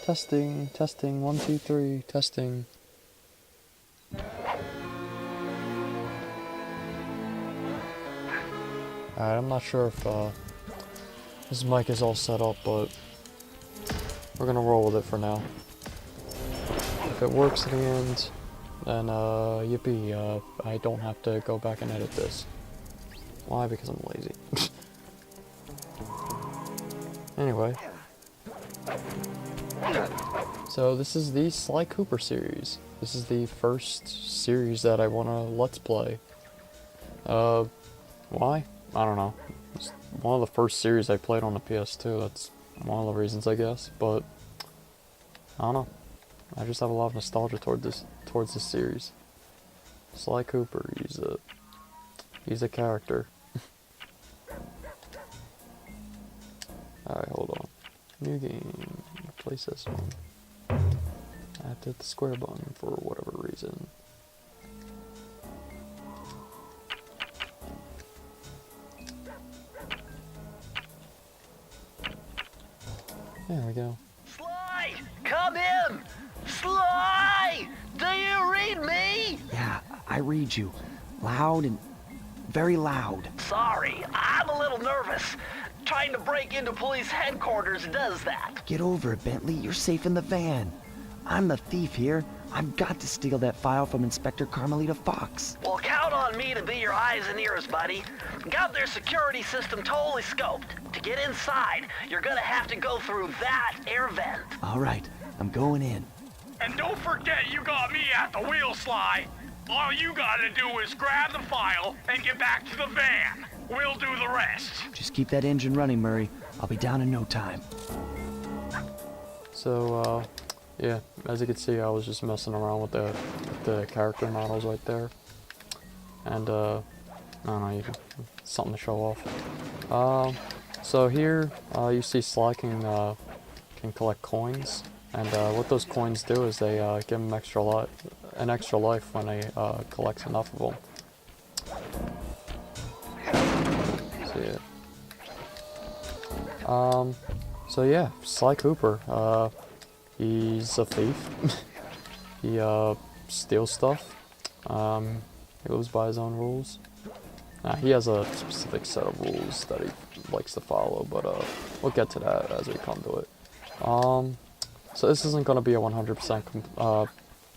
Testing, testing, 1, 2, 3, testing. Alright, I'm not sure if this mic is all set up, but we're gonna roll with it for now. If it works in the end, then yippee, I don't have to go back and edit this. Why? Because I'm lazy. Anyway. So this is the Sly Cooper series. This is the first series that I want to Let's Play. Why? I don't know. It's one of the first series I played on the PS2. That's one of the reasons, I guess. But I don't know. I just have a lot of nostalgia towards this series. Sly Cooper. He's a character. Alright, hold on. New game. Place this one. I have to hit the square button for whatever reason. There we go. Sly! Come in! Sly! Do you read me? Yeah, I read you. Loud and very loud. Sorry, I'm a little nervous. Trying to break into police headquarters does that. Get over it, Bentley. You're safe in the van. I'm the thief here. I've got to steal that file from Inspector Carmelita Fox. Well, count on me to be your eyes and ears, buddy. Got their security system totally scoped. To get inside, you're gonna have to go through that air vent. All right, I'm going in. And don't forget you got me at the wheel, Sly. All you gotta do is grab the file and get back to the van. We'll do the rest. Just keep that engine running, Murray. I'll be down in no time. So, yeah, as you can see, I was just messing around with the character models right there. And, I don't know, something to show off. So here, you see Sly can collect coins. And, what those coins do is they, give him an extra life when he, collects enough of them. So yeah, Sly Cooper, he's a thief. He, steals stuff. He lives by his own rules. He has a specific set of rules that he likes to follow, but, we'll get to that as we come to it. So this isn't gonna be a 100%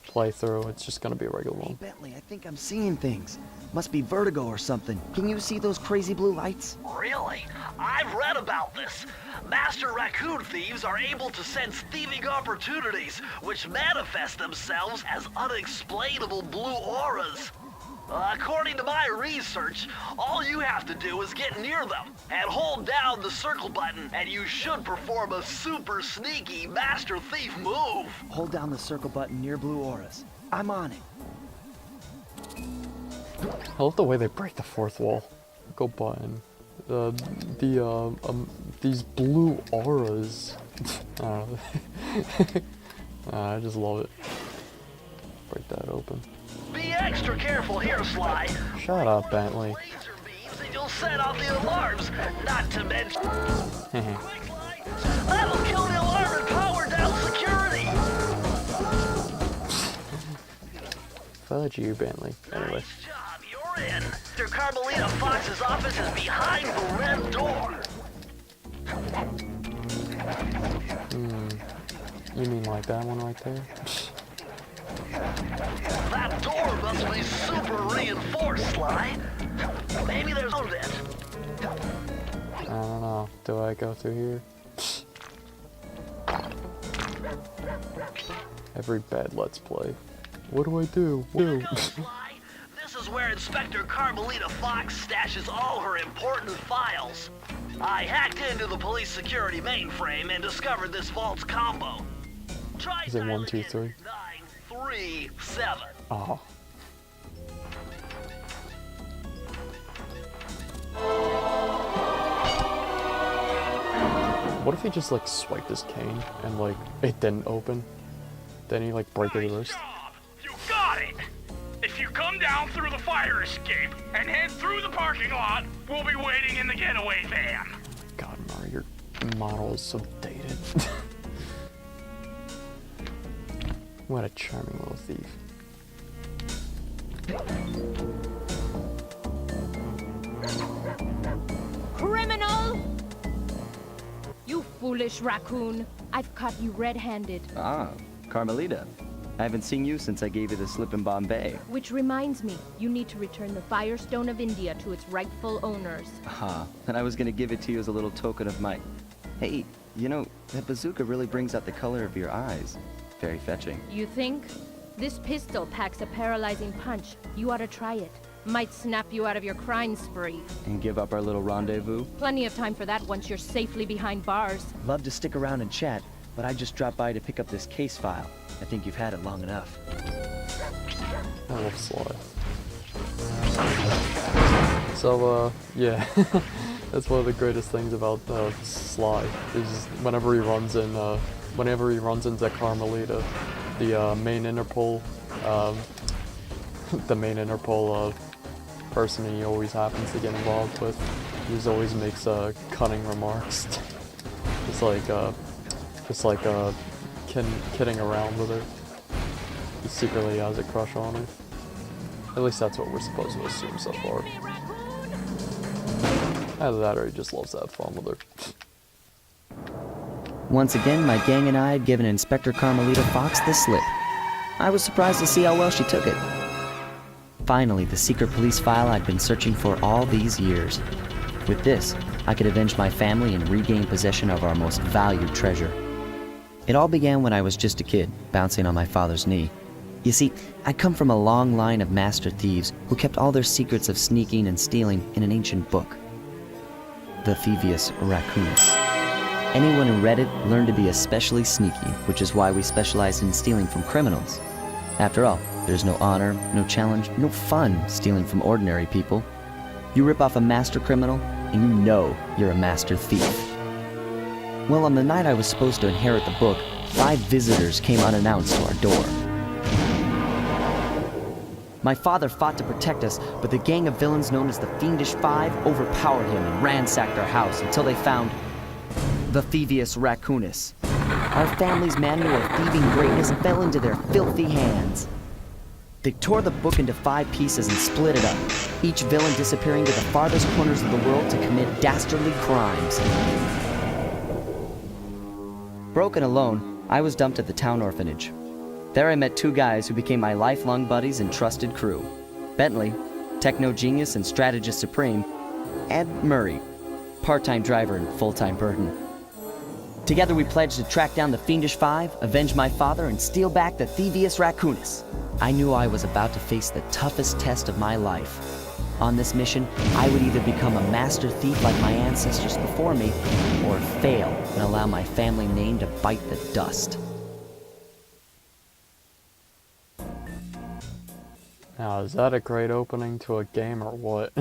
playthrough, it's just gonna be a regular one. Hey, Bentley, I think I'm seeing things. Must be vertigo or something. Can you see those crazy blue lights? Really? I've read about this. Master raccoon thieves are able to sense thieving opportunities, which manifest themselves as unexplainable blue auras. According to my research, all you have to do is get near them and hold down the circle button, and you should perform a super sneaky master thief move. Hold down the circle button near blue auras. I'm on it. I love the way they break the fourth wall. Go button. These blue auras. I don't know. I just love it. Break that open. Be extra careful here, Sly. Shut up, Bentley. Laser beams and you'll set off the alarms. Not to mention, quick light. That'll kill the alarm and power down security. Fudge you, Bentley. Anyway. Nice job, you're in. Mr. Carmelita Fox's office is behind the red door. You mean like that one right there? That door must be super reinforced, Sly. Maybe there's a vent. I don't know. Do I go through here? Every bad Let's Play. What do I do? Here goes, Sly. This is where Inspector Carmelita Fox stashes all her important files. I hacked into the police security mainframe and discovered this vault's combo. Try Is it 1, dialing 2, in 3? 937. Oh. What if he just like swiped his cane and like it didn't open? Then he like break his Nice wrist? job! You got it! If you come down through the fire escape and head through the parking lot, we'll be waiting in the getaway van. God, Murray, your model is so dated. What a charming little thief. Criminal! You foolish raccoon. I've caught you red-handed. Ah, Carmelita. I haven't seen you since I gave you the slip in Bombay. Which reminds me, you need to return the Firestone of India to its rightful owners. Ah, and I was gonna give it to you as a little token of my... Hey, you know, that bazooka really brings out the color of your eyes. Very fetching. You think? This pistol packs a paralyzing punch. You ought to try it. Might snap you out of your crime spree. And give up our little rendezvous? Plenty of time for that once you're safely behind bars. Love to stick around and chat, but I just dropped by to pick up this case file. I think you've had it long enough. I love Sly. So, yeah. That's one of the greatest things about Sly, is whenever he runs into Carmelita, the main Interpol, person he always happens to get involved with, he always makes cunning remarks. just like kidding around with her. He secretly has a crush on her. At least that's what we're supposed to assume so far. Either that or he just loves to have fun with her. Once again, my gang and I had given Inspector Carmelita Fox the slip. I was surprised to see how well she took it. Finally, the secret police file I'd been searching for all these years. With this, I could avenge my family and regain possession of our most valued treasure. It all began when I was just a kid, bouncing on my father's knee. You see, I come from a long line of master thieves who kept all their secrets of sneaking and stealing in an ancient book. The Thievius Raccoonus. Anyone who read it learned to be especially sneaky, which is why we specialize in stealing from criminals. After all, there's no honor, no challenge, no fun stealing from ordinary people. You rip off a master criminal, and you know you're a master thief. Well, on the night I was supposed to inherit the book, 5 visitors came unannounced to our door. My father fought to protect us, but the gang of villains known as the Fiendish Five overpowered him and ransacked our house until they found the Thievius Raccoonus. Our family's manual of thieving greatness fell into their filthy hands. They tore the book into 5 pieces and split it up, each villain disappearing to the farthest corners of the world to commit dastardly crimes. Broken alone, I was dumped at the town orphanage. There I met 2 guys who became my lifelong buddies and trusted crew. Bentley, techno genius and strategist supreme, and Murray, part-time driver and full-time burden. Together we pledged to track down the Fiendish Five, avenge my father, and steal back the Thievius Raccoonus. I knew I was about to face the toughest test of my life. On this mission, I would either become a master thief like my ancestors before me, or fail and allow my family name to bite the dust. Now, is that a great opening to a game or what?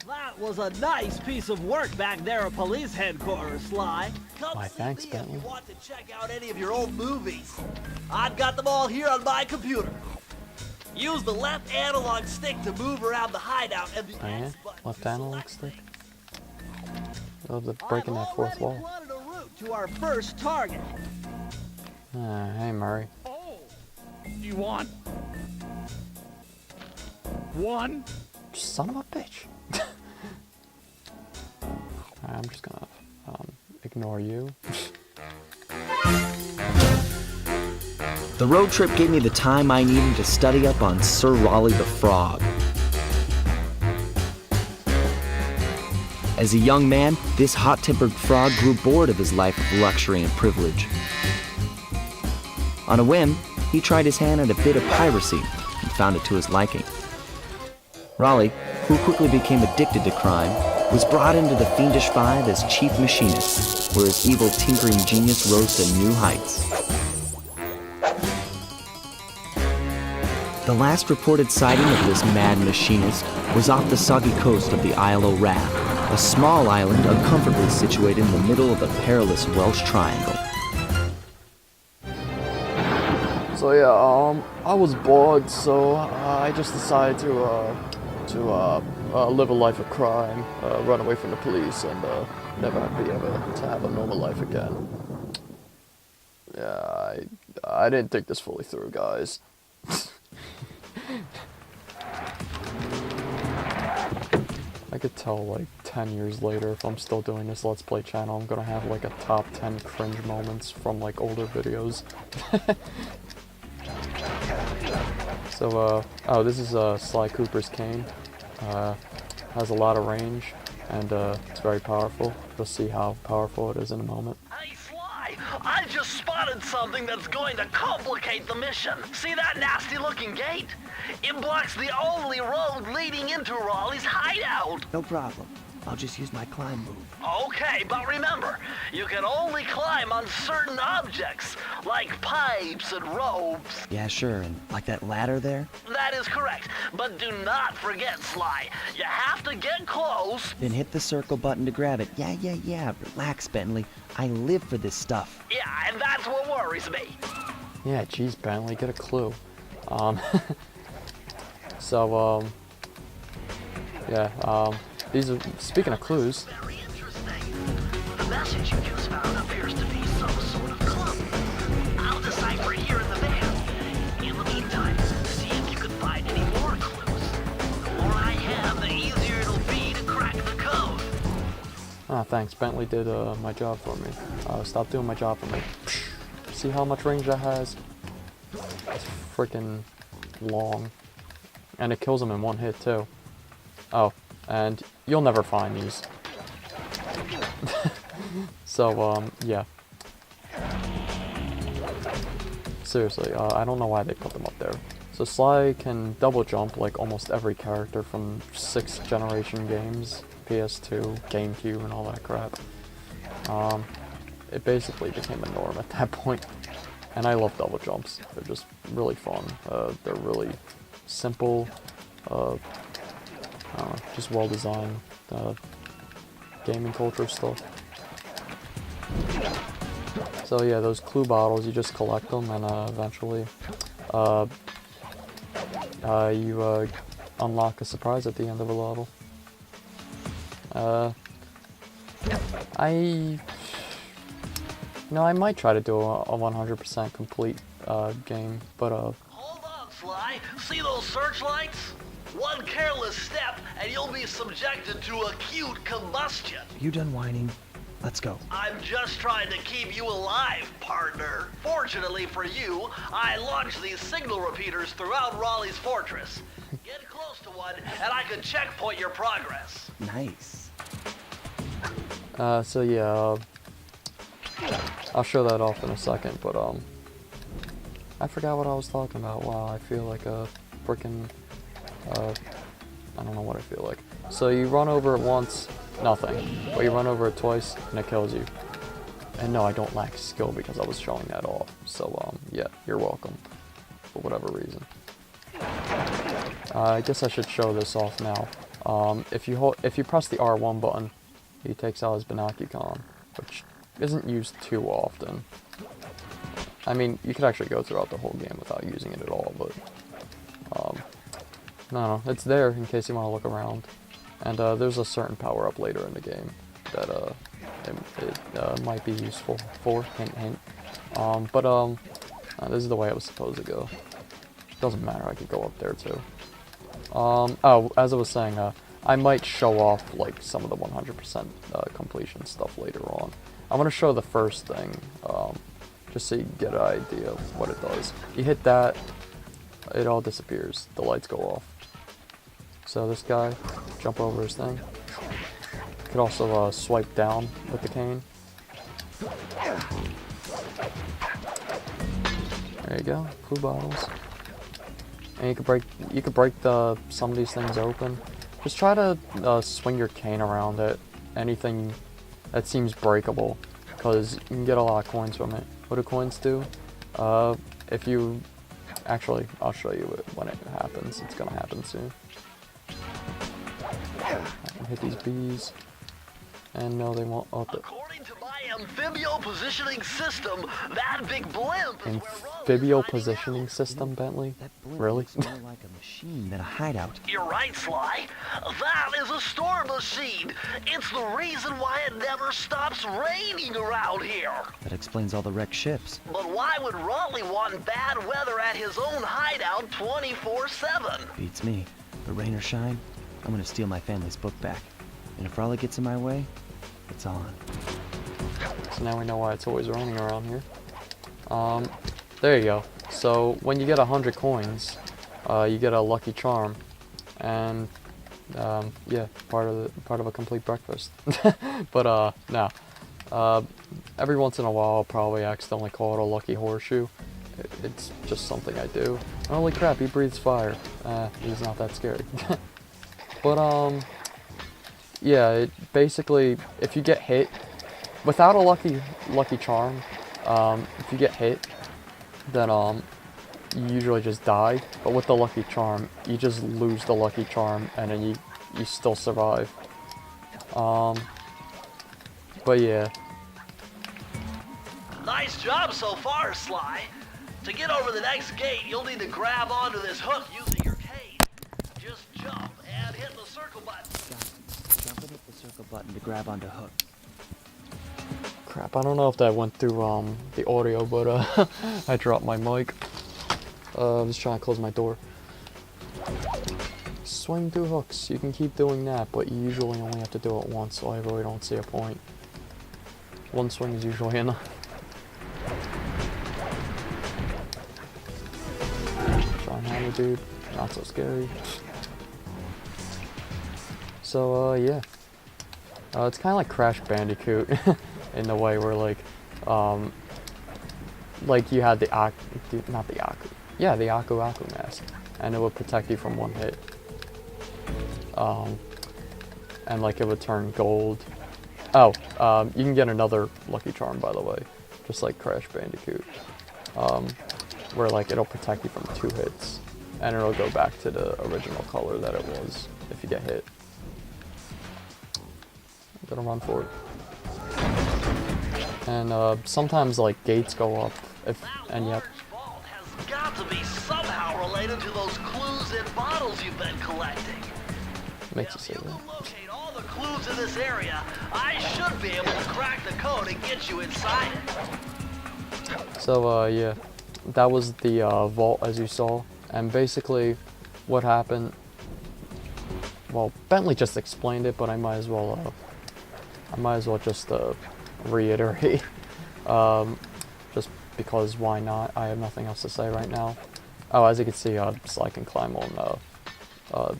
That was a nice piece of work back there at police headquarters, Sly. Come Why, see thanks, me Bentley. if you want to check out any of your old movies. I've got them all here on my computer. Use the left analog stick to move around the hideout and the Oh yeah? X button Left to analog select stick? things. I love the breaking that fourth I've wall. already plotted a route to our first target. Hey, Murray. Oh, you want one? Son of a bitch. I'm just gonna ignore you. The road trip gave me the time I needed to study up on Sir Raleigh the Frog. As a young man, this hot-tempered frog grew bored of his life of luxury and privilege. On a whim, he tried his hand at a bit of piracy and found it to his liking. Raleigh, who quickly became addicted to crime, was brought into the Fiendish Five as chief machinist, where his evil tinkering genius rose to new heights. The last reported sighting of this mad machinist was off the soggy coast of the Isle o' Rath, A small island uncomfortably situated in the middle of the perilous Welsh Triangle. So yeah, I was bored, so I just decided to live a life of crime, run away from the police, and never be able to have a normal life again. Yeah, I didn't think this fully through, guys. I could tell, like, 10 years later, if I'm still doing this Let's Play channel, I'm gonna have, like, a top 10 cringe moments from, like, older videos. So, oh, this is Sly Cooper's cane. Has a lot of range, and it's very powerful. You'll see how powerful it is in a moment. Hey, Sly, I just spotted something that's going to complicate the mission. See that nasty-looking gate? It blocks the only road leading into Raleigh's hideout. No problem. I'll just use my climb move. Okay, but remember, you can only climb on certain objects, like pipes and ropes. Yeah, sure, and like that ladder there? That is correct, but do not forget, Sly. You have to get close. Then hit the circle button to grab it. Yeah. Relax, Bentley. I live for this stuff. Yeah, and that's what worries me. Yeah, geez, Bentley, get a clue. These are, speaking of clues. Very interesting. The message you just found appears to be some sort of clue. I'll decipher it here in the van. In the meantime, see if you can find any more clues. The more I have, the easier it'll be to crack the code. Ah, thanks. Bentley did my job for me. Stop doing my job for me. See how much range that has? It's freaking long. And it kills him in one hit, too. Oh, and you'll never find these. So, yeah. Seriously, I don't know why they put them up there. So Sly can double jump like almost every character from 6th generation games, PS2, GameCube, and all that crap. It basically became a norm at that point. And I love double jumps. They're just really fun. They're really simple, just well designed gaming culture stuff. So yeah, those clue bottles, you just collect them, and eventually you unlock a surprise at the end of a level. I might try to do a 100% complete game, but Hold on, Sly. See those searchlights? One careless step, and you'll be subjected to acute combustion. You done whining? Let's go. I'm just trying to keep you alive, partner. Fortunately for you, I launched these signal repeaters throughout Raleigh's fortress. Get close to one, and I can checkpoint your progress. Nice. so yeah, I'll show that off in a second, but I forgot what I was talking about. Wow, I feel like a freaking I don't know what I feel like. So you run over it once, nothing. But you run over it twice, and it kills you. And no, I don't lack skill because I was showing that off. So yeah, you're welcome. For whatever reason. I guess I should show this off now. If you press the R1 button, he takes out his Binocucon, which isn't used too often. I mean, you could actually go throughout the whole game without using it at all, but no, it's there in case you want to look around. And there's a certain power-up later in the game that it might be useful for, hint hint. This is the way it was supposed to go. Doesn't matter, I could go up there too. Oh, as I was saying, I might show off like some of the 100% completion stuff later on. I'm gonna show the first thing, just so you get an idea of what it does. You hit that, it all disappears. The lights go off. So this guy, jump over his thing. You could also swipe down with the cane. There you go, clue bottles. And you could break some of these things open. Just try to swing your cane around at anything that seems breakable, because you can get a lot of coins from it. What do coins do? If you actually, I'll show you it when it happens. It's gonna happen soon. I can hit these bees. And no, they won't. Oh, According to my amphibio positioning system, that big blimp is where amphibio positioning system, Bentley? That blimp Really? looks more like a machine than a hideout. You're right, Sly. That is a storm machine. It's the reason why it never stops raining around here. That explains all the wrecked ships. But why would Raleigh want bad weather at his own hideout 24/7? Beats me. But rain or shine, I'm gonna steal my family's book back. And if Raleigh gets in my way, it's on. So now we know why it's always raining around here. There you go. So when you get 100 coins, you get a lucky charm, and yeah, part of a complete breakfast. But no, every once in a while I'll probably accidentally call it a lucky horseshoe. It's just something I do. Holy crap, he breathes fire. He's not that scary. But yeah, it basically, if you get hit without a lucky charm, if you get hit, then you usually just die. But with the lucky charm, you just lose the lucky charm, and then you still survive. But yeah. Nice job so far, Sly. To get over the next gate, you'll need to grab onto this hook using your cane. Just jump and hit the circle button. Jump and hit the circle button to grab onto hook. Crap, I don't know if that went through the audio, but I dropped my mic. I was trying to close my door. Swing through hooks. You can keep doing that, but you usually only have to do it once, so I really don't see a point. One swing is usually enough. Trying hammer, dude. Not so scary. So, yeah. It's kind of like Crash Bandicoot in the way where, like you had the Aku mask, and it would protect you from one hit. And like it would turn gold. Oh, you can get another lucky charm, by the way, just like Crash Bandicoot, where like it'll protect you from 2 hits, and it'll go back to the original color that it was if you get hit. I'm gonna run for it. And sometimes like gates go up and yep. Vault has got to be somehow related to those clues in bottles you've been collecting. Makes you say If you that. can locate all the clues in this area, I should be able to crack the code and get you inside it. So yeah, that was the vault as you saw, and basically what happened. Well, Bentley just explained it, but I might as well just reiterate. Just because why not? I have nothing else to say right now. Oh, as you can see, Sly can climb on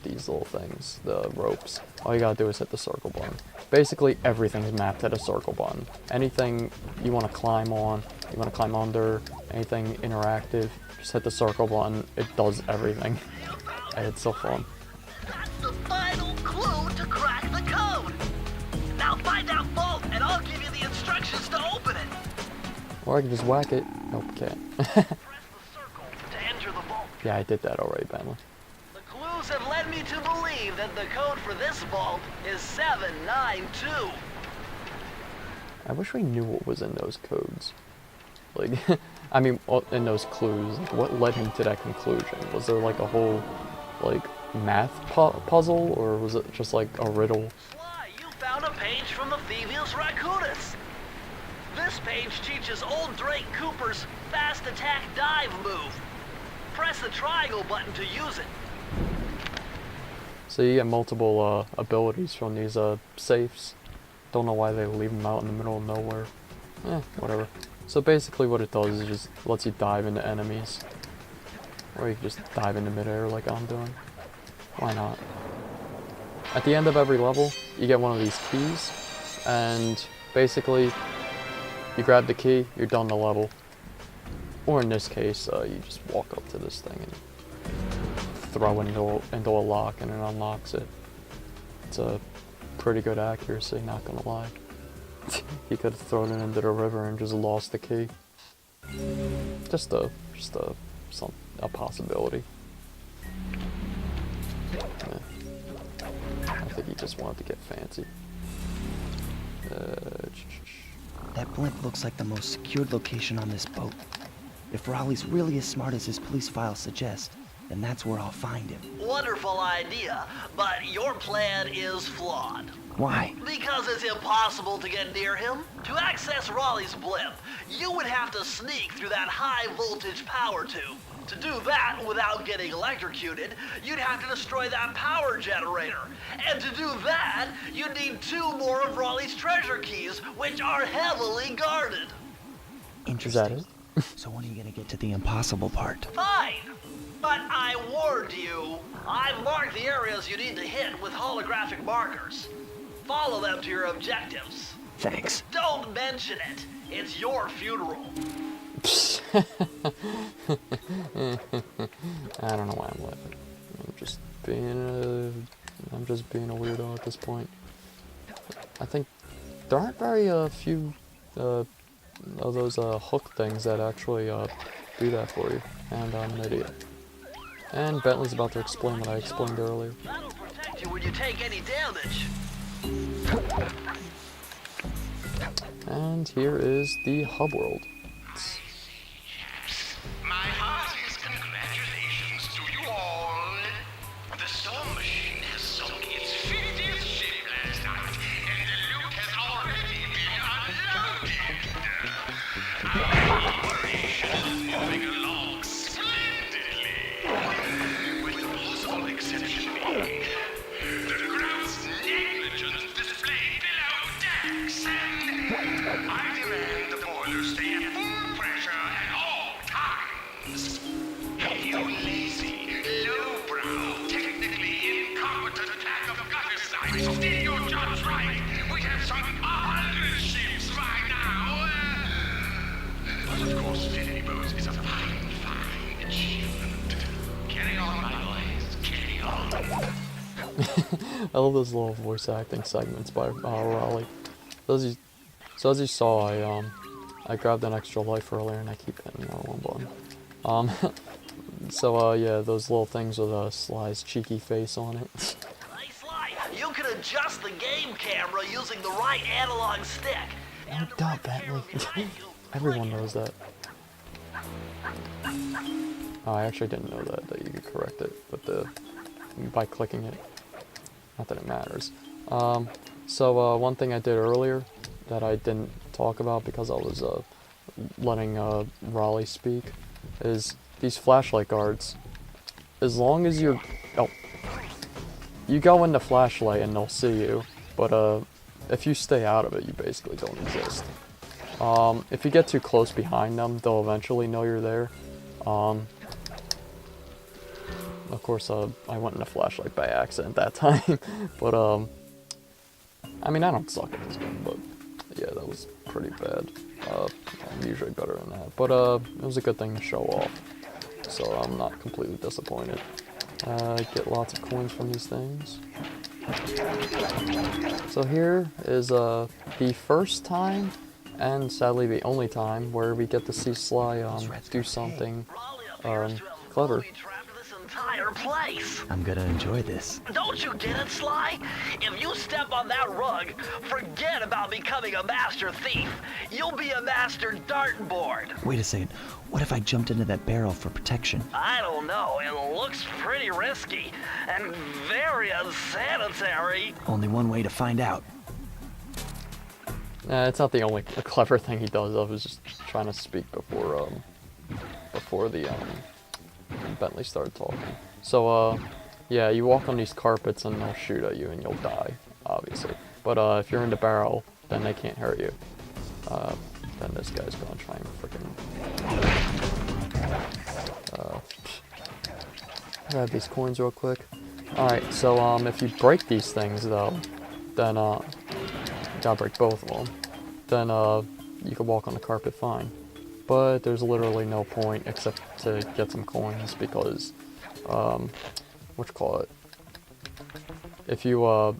these little things, the ropes. All you gotta do is hit the circle button. Basically, everything's mapped to the circle button. Anything you want to climb on, you want to climb under, anything interactive, just hit the circle button. It does everything. And it's so fun. That's the final clue to crack the code. Now find that vault, and I'll give you the instructions to open it. Or I can just whack it. Nope, can't. Press the circle to enter the vault. Yeah, I did that already, Bentley. The clues have led me to believe that the code for this vault is 792. I wish we knew what was in those codes. Like, I mean, in those clues. Like, what led him to that conclusion? Was there like a whole, like, math puzzle, or was it just like a riddle? Sly, you found a page from the Thievius Raccoonus. This page teaches old Drake Cooper's fast attack dive move. Press the triangle button to use it. So you get multiple abilities from these safes. Don't know why they leave them out in the middle of nowhere. Whatever. So basically what it does is just lets you dive into enemies. Or you can just dive into midair like I'm doing. Why not? At the end of every level, you get one of these keys. And basically, you grab the key, you're done the level. Or in this case, you just walk up to this thing and throw it into a lock, and it unlocks it. It's a pretty good accuracy, not gonna lie. He could have thrown it into the river and just lost the key. Just a possibility. Yeah. I think he just wanted to get fancy. That blimp looks like the most secured location on this boat. If Raleigh's really as smart as his police files suggest, then that's where I'll find him. Wonderful idea, but your plan is flawed. Why? Because it's impossible to get near him. To access Raleigh's blimp, you would have to sneak through that high-voltage power tube. To do that without getting electrocuted, you'd have to destroy that power generator. And to do that, you'd need 2 more of Raleigh's treasure keys, which are heavily guarded. Interesting. Is So when are you gonna get to the impossible part? Fine, but I warned you. I've marked the areas you need to hit with holographic markers. Follow them to your objectives. Thanks. Don't mention it. It's your funeral. I don't know why I'm laughing. I'm just being a weirdo at this point. I think there aren't very few of those hook things that actually do that for you, and I'm an idiot. And Bentley's about to explain what I explained earlier. That'll protect you when you take any damage. And here is the hub world. My heartiest congratulations to you all. The storm machine has sunk its 50th ship last night, and the loot has already been unloaded. Our operation is moving along splendidly, with the possible exception being the gross negligence displayed below decks, and I demand the boilers stay at full pressure at all times. You lazy, lowbrow, technically incompetent pack of guttersnipes, did your jobs right. We have sunk 100 ships by now. But of course, 50 boats is a fine, fine achievement. Carry on, my boys, carry on. I love those little voice acting segments by Raleigh. So as you saw, I grabbed an extra life earlier, and I keep hitting the one button. Yeah, those little things with Sly's cheeky face on it. Hey, Sly, you can adjust the game camera using the right analog stick. No doubt, Bentley. Everyone knows that. Oh, I actually didn't know that you could correct it, but by clicking it. Not that it matters. One thing I did earlier that I didn't talk about because I was letting Raleigh speak is these flashlight guards. As long as you go in the flashlight and they'll see you, but if you stay out of it, you basically don't exist. If you get too close behind them, they'll eventually know you're there. Of course, I went in the flashlight by accident that time, but I mean, I don't suck at this game, but yeah, that was pretty bad. I'm usually better than that, but it was a good thing to show off, so I'm not completely disappointed. Get lots of coins from these things. So here is the first time, and sadly the only time, where we get to see Sly do something clever. Place. I'm gonna enjoy this. Don't you get it, Sly? If you step on that rug, forget about becoming a master thief. You'll be a master dartboard. Wait a second. What if I jumped into that barrel for protection? I don't know. It looks pretty risky and very unsanitary. Only one way to find out. It's not the only clever thing he does. I was just trying to speak before the Bentley started talking. So yeah, you walk on these carpets and they'll shoot at you and you'll die, obviously. But if you're in the barrel, then they can't hurt you. Then this guy's gonna try and freaking grab these coins real quick. Alright, so if you break these things though, then you gotta break both of them. Then you can walk on the carpet fine. But there's literally no point except to get some coins because, if you,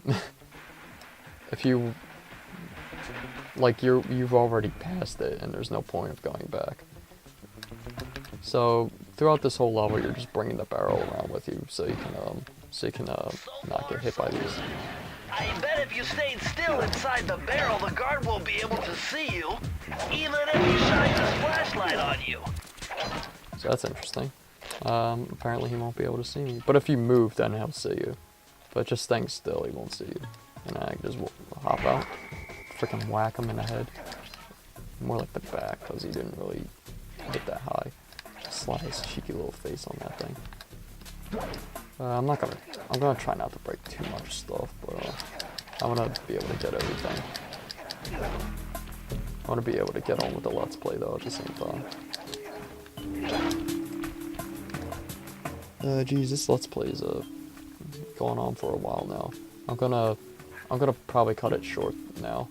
like, you've already passed it and there's no point of going back. So throughout this whole level, you're just bringing the barrel around with you so you can not get hit by these. I bet if you stayed still inside the barrel, the guard won't be able to see you, even if he shines his flashlight on you. So that's interesting. Apparently he won't be able to see me. But if you move, then he'll see you. But just staying still, he won't see you. And I can just hop out, freaking whack him in the head. More like the back, because he didn't really hit that high. Slide his cheeky little face on that thing. I'm gonna try not to break too much stuff, but I wanna be able to get everything. I wanna be able to get on with the Let's Play though at the same time. Geez, this Let's Play is going on for a while now. I'm gonna probably cut it short now.